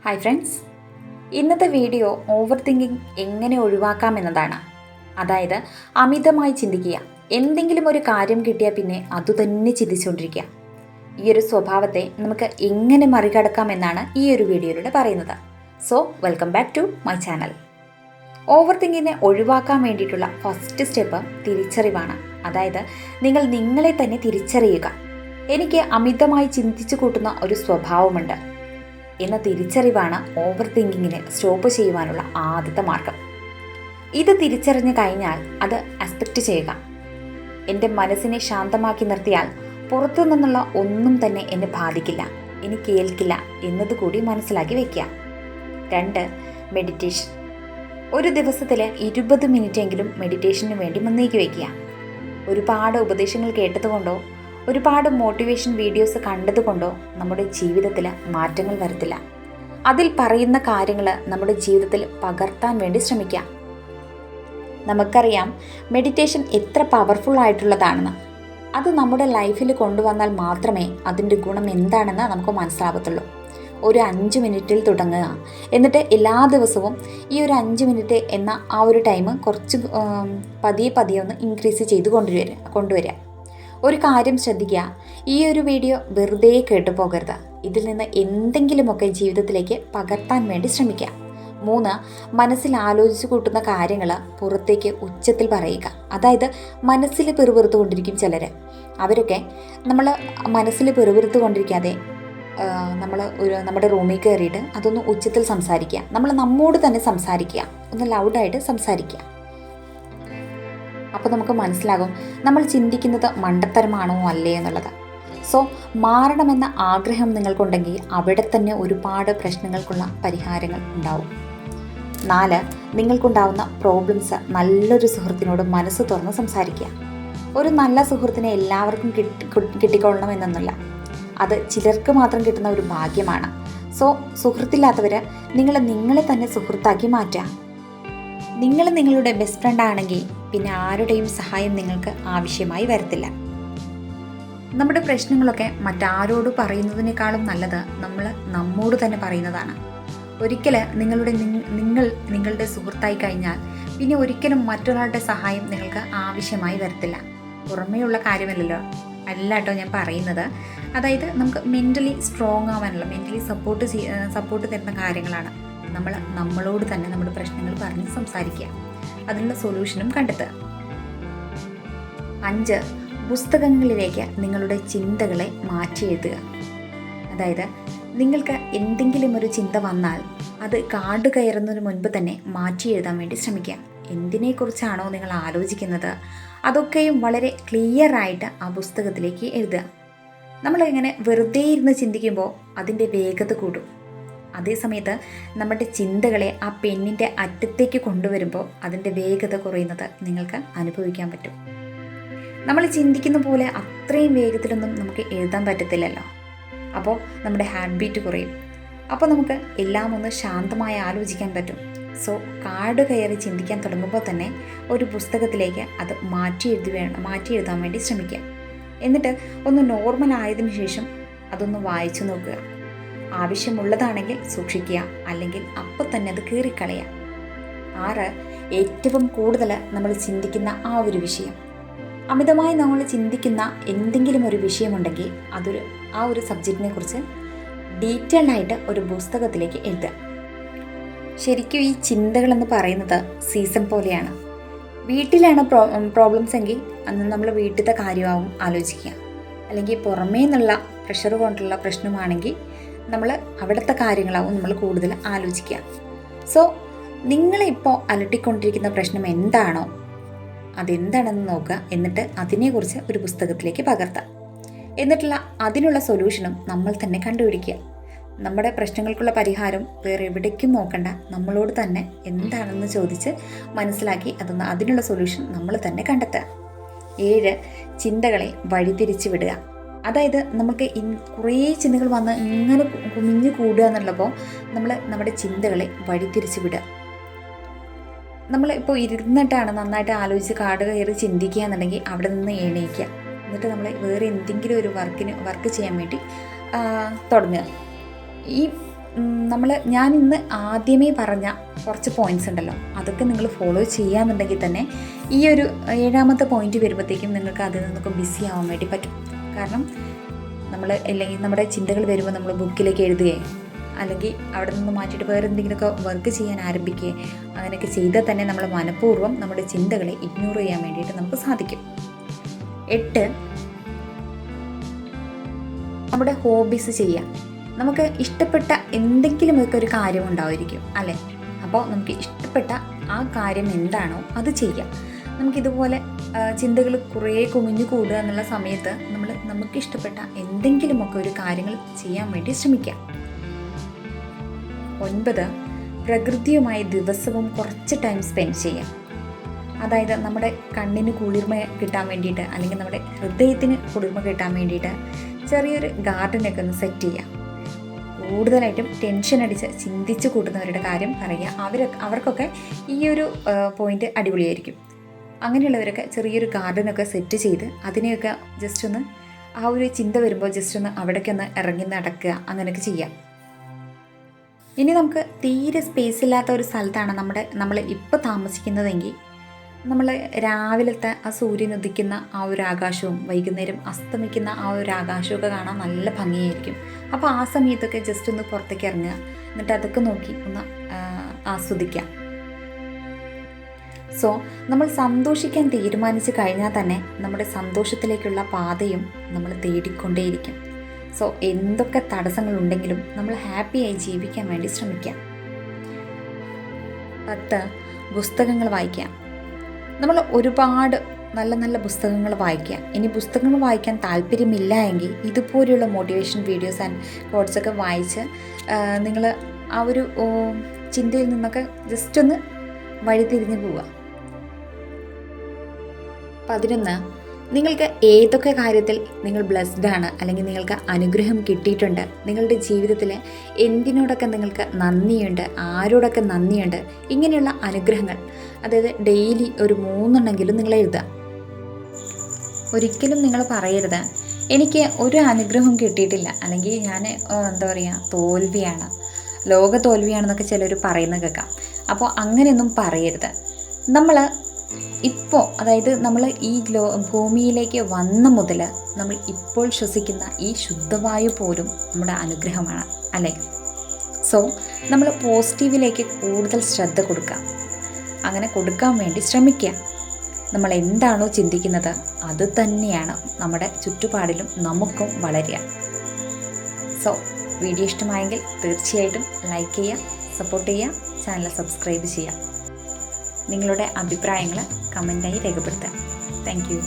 Hi friends, ഇന്നത്തെ video over thinking എങ്ങനെ ഒഴിവാക്കാം എന്നതാണ്. അതായത് അമിതമായി ചിന്തിക്കുക. എന്തെങ്കിലും ഒരു കാര്യം കിട്ടിയാൽ പിന്നെ അതുതന്നെ ചിന്തിച്ചുകൊണ്ടിരിക്കുക. ഈ ഒരു സ്വഭാവത്തെ നമുക്ക് എങ്ങനെ മറികടക്കാം എന്നാണ് ഈ ഒരു വീഡിയോയിലൂടെ പറയുന്നത്. So welcome back to my channel. Over തിങ്കിങ്ങിനെ ഒഴിവാക്കാൻ വേണ്ടിയിട്ടുള്ള ഫസ്റ്റ് സ്റ്റെപ്പ് തിരിച്ചറിവാണ്. അതായത് നിങ്ങൾ നിങ്ങളെ തന്നെ തിരിച്ചറിയുക. എനിക്ക് അമിതമായി ചിന്തിച്ചു കൂട്ടുന്ന ഒരു സ്വഭാവമുണ്ട് എന്ന തിരിച്ചറിവാണ് ഓവർ തിങ്കിങ്ങിനെ സ്റ്റോപ്പ് ചെയ്യുവാനുള്ള ആദ്യത്തെ മാർഗം. ഇത് തിരിച്ചറിഞ്ഞു കഴിഞ്ഞാൽ അത് അക്സെപ്റ്റ് ചെയ്യുക. എൻ്റെ മനസ്സിനെ ശാന്തമാക്കി നിർത്തിയാൽ പുറത്തു നിന്നുള്ള ഒന്നും തന്നെ എന്നെ ബാധിക്കില്ല, എനിക്ക് കേൾക്കില്ല എന്നതുകൂടി മനസ്സിലാക്കി വയ്ക്കുക. 2. മെഡിറ്റേഷൻ. ഒരു ദിവസത്തിൽ 20 മിനിറ്റെങ്കിലും മെഡിറ്റേഷന് വേണ്ടി മുന്നേക്ക് വയ്ക്കുക. ഒരുപാട് ഉപദേശങ്ങൾ കേട്ടതുകൊണ്ടോ ഒരുപാട് മോട്ടിവേഷൻ വീഡിയോസ് കണ്ടതുകൊണ്ടോ നമ്മുടെ ജീവിതത്തിൽ മാറ്റങ്ങൾ വരത്തില്ല. അതിൽ പറയുന്ന കാര്യങ്ങൾ നമ്മുടെ ജീവിതത്തിൽ പകർത്താൻ വേണ്ടി ശ്രമിക്കുക. നമുക്കറിയാം മെഡിറ്റേഷൻ എത്ര പവർഫുൾ ആയിട്ടുള്ളതാണെന്ന്. അത് നമ്മുടെ ലൈഫിൽ കൊണ്ടുവന്നാൽ മാത്രമേ അതിൻ്റെ ഗുണം എന്താണെന്ന് നമുക്ക് മനസ്സിലാകത്തുള്ളൂ. ഒരു 5 മിനിറ്റിൽ തുടങ്ങുക, എന്നിട്ട് എല്ലാ ദിവസവും ഈ ഒരു 5 മിനിറ്റ് എന്ന ആ ഒരു ടൈം കുറച്ച് പതിയെ ഒന്ന് ഇൻക്രീസ് ചെയ്ത് കൊണ്ടുവരിക. ഒരു കാര്യം ശ്രദ്ധിക്കുക, ഈ ഒരു വീഡിയോ വെറുതെ കേട്ടു പോകരുത്. ഇതിൽ നിന്ന് എന്തെങ്കിലുമൊക്കെ ജീവിതത്തിലേക്ക് പകർത്താൻ വേണ്ടി ശ്രമിക്കുക. 3. മനസ്സിൽ ആലോചിച്ച് കൂട്ടുന്ന കാര്യങ്ങൾ പുറത്തേക്ക് ഉച്ചത്തിൽ പറയുക. അതായത് മനസ്സിൽ പെറുപെറുത്തു കൊണ്ടിരിക്കും ചിലർ. അവരൊക്കെ നമ്മൾ മനസ്സിൽ പെറുപെറുത്തു കൊണ്ടിരിക്കാതെ നമ്മുടെ റൂമിൽ കയറിയിട്ട് അതൊന്ന് ഉച്ചത്തിൽ സംസാരിക്കുക. നമ്മോട് തന്നെ സംസാരിക്കുക, ഒന്ന് ലൗഡായിട്ട് സംസാരിക്കുക. അപ്പോൾ നമുക്ക് മനസ്സിലാകും നമ്മൾ ചിന്തിക്കുന്നത് മണ്ടത്തരമാണോ അല്ലേ എന്നുള്ളത്. സോ മാറണമെന്ന ആഗ്രഹം നിങ്ങൾക്കുണ്ടെങ്കിൽ അവിടെ തന്നെ ഒരുപാട് പ്രശ്നങ്ങൾക്കുള്ള പരിഹാരങ്ങൾ ഉണ്ടാവും. 4. നിങ്ങൾക്കുണ്ടാവുന്ന പ്രോബ്ലംസ് നല്ലൊരു സുഹൃത്തിനോട് മനസ്സ് തുറന്ന് സംസാരിക്കുക. ഒരു നല്ല സുഹൃത്തിനെ എല്ലാവർക്കും കിട്ടിക്കൊള്ളണമെന്നൊന്നുമില്ല. അത് ചിലർക്ക് മാത്രം കിട്ടുന്ന ഒരു ഭാഗ്യമാണ്. സോ സുഹൃത്തില്ലാത്തവർ നിങ്ങളെ തന്നെ സുഹൃത്താക്കി മാറ്റുക. നിങ്ങൾ നിങ്ങളുടെ ബെസ്റ്റ് ഫ്രണ്ട് ആണെങ്കിൽ പിന്നെ ആരുടെയും സഹായം നിങ്ങൾക്ക് ആവശ്യമായി വരത്തില്ല. നമ്മുടെ പ്രശ്നങ്ങളൊക്കെ മറ്റാരോട് പറയുന്നതിനേക്കാളും നല്ലത് നമ്മൾ നമ്മോട് തന്നെ പറയുന്നതാണ്. ഒരിക്കൽ നിങ്ങളുടെ സുഹൃത്തായി കഴിഞ്ഞാൽ പിന്നെ ഒരിക്കലും മറ്റൊരാളുടെ സഹായം നിങ്ങൾക്ക് ആവശ്യമായി വരത്തില്ല. പുറമേയുള്ള കാര്യമല്ലല്ലോ, അല്ലാട്ടോ ഞാൻ പറയുന്നത്. അതായത് നമുക്ക് മെൻ്റലി സ്ട്രോങ് ആവാനുള്ള, മെൻ്റലി സപ്പോർട്ട് തരുന്ന കാര്യങ്ങളാണ്. നമ്മളോട് തന്നെ നമ്മുടെ പ്രശ്നങ്ങൾ പറഞ്ഞ് സംസാരിക്കുക, അതിനുള്ള സൊല്യൂഷനും കണ്ടെത്തുക. 5. പുസ്തകങ്ങളിലേക്ക് നിങ്ങളുടെ ചിന്തകളെ മാറ്റി എഴുതുക. അതായത് നിങ്ങൾക്ക് എന്തെങ്കിലും ഒരു ചിന്ത വന്നാൽ അത് കാട് കയറുന്നതിന് മുൻപ് തന്നെ മാറ്റി എഴുതാൻ വേണ്ടി ശ്രമിക്കുക. എന്തിനെക്കുറിച്ചാണോ നിങ്ങൾ ആലോചിക്കുന്നത് അതൊക്കെയും വളരെ ക്ലിയർ ആയിട്ട് ആ പുസ്തകത്തിലേക്ക് എഴുതുക. നമ്മളിങ്ങനെ വെറുതെ ഇരുന്ന് ചിന്തിക്കുമ്പോൾ അതിൻ്റെ വേഗത കൂടും. അതേസമയത്ത് നമ്മുടെ ചിന്തകളെ ആ പെന്നിൻ്റെ അറ്റത്തേക്ക് കൊണ്ടുവരുമ്പോൾ അതിൻ്റെ വേഗത കുറയുന്നത് നിങ്ങൾക്ക് അനുഭവിക്കാൻ പറ്റും. നമ്മൾ ചിന്തിക്കുന്ന പോലെ അത്രയും വേഗത്തിലൊന്നും നമുക്ക് എഴുതാൻ പറ്റത്തില്ലല്ലോ. അപ്പോൾ നമ്മുടെ ഹാർട്ട് ബീറ്റ് കുറയും. അപ്പോൾ നമുക്ക് എല്ലാം ഒന്ന് ശാന്തമായി ആലോചിക്കാൻ പറ്റും. സോ കാട് കയറി ചിന്തിക്കാൻ തുടങ്ങുമ്പോൾ തന്നെ ഒരു പുസ്തകത്തിലേക്ക് അത് മാറ്റി എഴുതാൻ വേണ്ടി ശ്രമിക്കുക. എന്നിട്ട് ഒന്ന് നോർമൽ ആയതിനു ശേഷം അതൊന്ന് വായിച്ചു നോക്കുക. ആവശ്യമുള്ളതാണെങ്കിൽ സൂക്ഷിക്കുക, അല്ലെങ്കിൽ അപ്പം തന്നെ അത് കീറിക്കളയുക. 6. ഏറ്റവും കൂടുതൽ നമ്മൾ ചിന്തിക്കുന്ന ആ ഒരു വിഷയം. അമിതമായി നമ്മൾ ചിന്തിക്കുന്ന എന്തെങ്കിലും ഒരു വിഷയമുണ്ടെങ്കിൽ ആ ഒരു സബ്ജക്റ്റിനെ കുറിച്ച് ഡീറ്റെയിൽഡ് ആയിട്ട് ഒരു പുസ്തകത്തിലേക്ക് എഴുതുക. ശരിക്കും ഈ ചിന്തകളെന്ന് പറയുന്നത് സീസൺ പോലെയാണ്. വീട്ടിലാണ് പ്രോബ്ലംസ് എങ്കിൽ അന്ന് നമ്മൾ വീട്ടിലത്തെ കാര്യമാവും ആലോചിക്കുക. അല്ലെങ്കിൽ പുറമേ നിന്നുള്ള പ്രഷർ കൊണ്ടുള്ള പ്രശ്നമാണെങ്കിൽ നമ്മൾ അവിടുത്തെ കാര്യങ്ങളാവും നമ്മൾ കൂടുതൽ ആലോചിക്കുക. സോ നിങ്ങളിപ്പോൾ അലട്ടിക്കൊണ്ടിരിക്കുന്ന പ്രശ്നം എന്താണോ അതെന്താണെന്ന് നോക്കുക. എന്നിട്ട് അതിനെക്കുറിച്ച് ഒരു പുസ്തകത്തിലേക്ക് പകർത്തുക. എന്നിട്ടുള്ള അതിനുള്ള സൊല്യൂഷനും നമ്മൾ തന്നെ കണ്ടുപിടിക്കുക. നമ്മുടെ പ്രശ്നങ്ങൾക്കുള്ള പരിഹാരം വേറെ എവിടേക്കും നോക്കണ്ട, നമ്മളോട് തന്നെ എന്താണെന്ന് ചോദിച്ച് മനസ്സിലാക്കി അതിനുള്ള സൊല്യൂഷൻ നമ്മൾ തന്നെ കണ്ടെത്തുക. 7. ചിന്തകളെ വഴിതിരിച്ച് വിടുക. അതായത് നമുക്ക് കുറേ ചിന്തകൾ വന്ന് ഇങ്ങനെ കുമിഞ്ഞു കൂടുക എന്നുള്ളപ്പോൾ നമ്മുടെ ചിന്തകളെ വഴിതിരിച്ച് വിടുക. നമ്മൾ ഇപ്പോൾ ഇരുന്നിട്ടാണ് നന്നായിട്ട് ആലോചിച്ച് കാട് കയറി ചിന്തിക്കുക എന്നുണ്ടെങ്കിൽ അവിടെ നിന്ന് എണീക്കുക. എന്നിട്ട് നമ്മൾ വേറെ എന്തെങ്കിലും ഒരു വർക്ക് ചെയ്യാൻ വേണ്ടി തുടങ്ങുക. ഈ ഞാൻ ഇന്ന് ആദ്യമേ പറഞ്ഞ കുറച്ച് പോയിൻറ്റ്സ് ഉണ്ടല്ലോ, അതൊക്കെ നിങ്ങൾ ഫോളോ ചെയ്യാമെന്നുണ്ടെങ്കിൽ തന്നെ ഈ ഒരു 7ാമത്തെ പോയിന്റ് വരുമ്പോഴത്തേക്കും നിങ്ങൾക്ക് അതിൽ നിന്നൊക്കെ ബിസി ആവാൻ വേണ്ടി പറ്റും. കാരണം അല്ലെങ്കിൽ നമ്മുടെ ചിന്തകൾ വരുമ്പോൾ നമ്മൾ ബുക്കിലേക്ക് എഴുതുകയോ അല്ലെങ്കിൽ അവിടെ നിന്ന് മാറ്റിയിട്ട് വേറെ എന്തെങ്കിലുമൊക്കെ വർക്ക് ചെയ്യാൻ ആരംഭിക്കുകയോ അങ്ങനെയൊക്കെ ചെയ്താൽ തന്നെ നമ്മൾ മനഃപൂർവ്വം നമ്മുടെ ചിന്തകളെ ഇഗ്നോർ ചെയ്യാൻ വേണ്ടിയിട്ട് നമുക്ക് സാധിക്കും. 8, നമ്മുടെ ഹോബീസ് ചെയ്യാം. നമുക്ക് ഇഷ്ടപ്പെട്ട എന്തെങ്കിലുമൊക്കെ ഒരു കാര്യം ഉണ്ടായിരിക്കും അല്ലേ? അപ്പോൾ നമുക്ക് ഇഷ്ടപ്പെട്ട ആ കാര്യം എന്താണോ അത് ചെയ്യാം. നമുക്കിതുപോലെ ചിന്തകൾ കുറേ കുമിഞ്ഞു കൂടുക എന്നുള്ള സമയത്ത് നമുക്കിഷ്ടപ്പെട്ട എന്തെങ്കിലുമൊക്കെ ഒരു കാര്യങ്ങൾ ചെയ്യാൻ വേണ്ടി ശ്രമിക്കാം. 9, പ്രകൃതിയുമായി ദിവസവും കുറച്ച് ടൈം സ്പെൻഡ് ചെയ്യാം. അതായത് നമ്മുടെ കണ്ണിന് കുളിർമ കിട്ടാൻ വേണ്ടിയിട്ട് അല്ലെങ്കിൽ നമ്മുടെ ഹൃദയത്തിന് കുളിർമ കിട്ടാൻ വേണ്ടിയിട്ട് ചെറിയൊരു ഗാർഡനൊക്കെ ഒന്ന് സെറ്റ് ചെയ്യാം. കൂടുതലായിട്ടും ടെൻഷൻ അടിച്ച് ചിന്തിച്ച് കൂട്ടുന്നവരുടെ കാര്യം പറയുക, അവർക്കൊക്കെ ഈ ഒരു പോയിന്റ് അടിപൊളിയായിരിക്കും. അങ്ങനെയുള്ളവരൊക്കെ ചെറിയൊരു ഗാർഡനൊക്കെ സെറ്റ് ചെയ്ത് അതിനെയൊക്കെ ജസ്റ്റ് ഒന്ന് ആ ഒരു ചിന്ത വരുമ്പോൾ ജസ്റ്റ് ഒന്ന് അവിടേക്കൊന്ന് ഇറങ്ങി നടക്കുക, അങ്ങനെയൊക്കെ ചെയ്യാം. ഇനി നമുക്ക് തീരെ സ്പേസ് ഇല്ലാത്ത ഒരു സ്ഥലത്താണ് നമ്മൾ ഇപ്പോൾ താമസിക്കുന്നതെങ്കിൽ നമ്മൾ രാവിലത്തെ ആ സൂര്യൻ ഉദിക്കുന്ന ആ ഒരു ആകാശവും വൈകുന്നേരം അസ്തമിക്കുന്ന ആ ഒരു ആകാശമൊക്കെ കാണാൻ നല്ല ഭംഗിയായിരിക്കും. അപ്പോൾ ആ സമയത്തൊക്കെ ജസ്റ്റ് ഒന്ന് പുറത്തേക്ക് ഇറങ്ങുക, എന്നിട്ട് അതൊക്കെ നോക്കി ഒന്ന് ആസ്വദിക്കാം. സോ നമ്മൾ സന്തോഷിക്കാൻ തീരുമാനിച്ച് കഴിഞ്ഞാൽ തന്നെ നമ്മുടെ സന്തോഷത്തിലേക്കുള്ള പാതയും നമ്മൾ തേടിക്കൊണ്ടേയിരിക്കും. സോ എന്തൊക്കെ തടസ്സങ്ങളുണ്ടെങ്കിലും നമ്മൾ ഹാപ്പിയായി ജീവിക്കാൻ വേണ്ടി ശ്രമിക്കാം. 10, പുസ്തകങ്ങൾ വായിക്കാം. നമ്മൾ ഒരുപാട് നല്ല നല്ല പുസ്തകങ്ങൾ വായിക്കുക. ഇനി പുസ്തകങ്ങൾ വായിക്കാൻ താല്പര്യമില്ല എങ്കിൽ ഇതുപോലെയുള്ള മോട്ടിവേഷൻ വീഡിയോസ് ആൻഡ് കോട്ട്സൊക്കെ വായിച്ച് നിങ്ങൾ ആ ഒരു ചിന്തയിൽ നിന്നൊക്കെ ജസ്റ്റ് ഒന്ന് വഴിതിരിഞ്ഞ് പോവുക. 11, നിങ്ങൾക്ക് ഏതൊക്കെ കാര്യത്തിൽ നിങ്ങൾ ബ്ലെസ്ഡ് ആണ് അല്ലെങ്കിൽ നിങ്ങൾക്ക് അനുഗ്രഹം കിട്ടിയിട്ടുണ്ട്, നിങ്ങളുടെ ജീവിതത്തിൽ എന്തിനോടൊക്കെ നിങ്ങൾക്ക് നന്ദിയുണ്ട്, ആരോടൊക്കെ നന്ദിയുണ്ട്, ഇങ്ങനെയുള്ള അനുഗ്രഹങ്ങൾ അതായത് ഡെയിലി ഒരു 3 എണ്ണമെങ്കിലും നിങ്ങൾ എഴുതുക. ഒരിക്കലും നിങ്ങൾ പറയരുത് എനിക്ക് ഒരു അനുഗ്രഹവും കിട്ടിയിട്ടില്ല അല്ലെങ്കിൽ ഞാൻ തോൽവിയാണ്, ലോക തോൽവിയാണെന്നൊക്കെ ചിലർ പറയുന്നത് കേൾക്കാം. അപ്പോൾ അങ്ങനെയൊന്നും പറയരുത്. നമ്മൾ ഈ ഭൂമിയിലേക്ക് വന്ന മുതൽ നമ്മൾ ഇപ്പോൾ ശ്വസിക്കുന്ന ഈ ശുദ്ധവായു പോലും നമ്മുടെ അനുഗ്രഹമാണ് അല്ലേ? സോ നമ്മൾ പോസിറ്റീവിലേക്ക് കൂടുതൽ ശ്രദ്ധ കൊടുക്കുക, അങ്ങനെ കൊടുക്കാൻ വേണ്ടി ശ്രമിക്കുക. നമ്മൾ എന്താണോ ചിന്തിക്കുന്നത് അത് തന്നെയാണ് നമ്മുടെ ചുറ്റുപാടിലും നമുക്കും വളരുക. സോ വീഡിയോ ഇഷ്ടമായെങ്കിൽ തീർച്ചയായിട്ടും ലൈക്ക് ചെയ്യുക, സപ്പോർട്ട് ചെയ്യുക, ചാനൽ സബ്സ്ക്രൈബ് ചെയ്യുക. നിങ്ങളുടെ അഭിപ്രായങ്ങൾ കമൻറ്റായി രേഖപ്പെടുത്തുക. Thank you.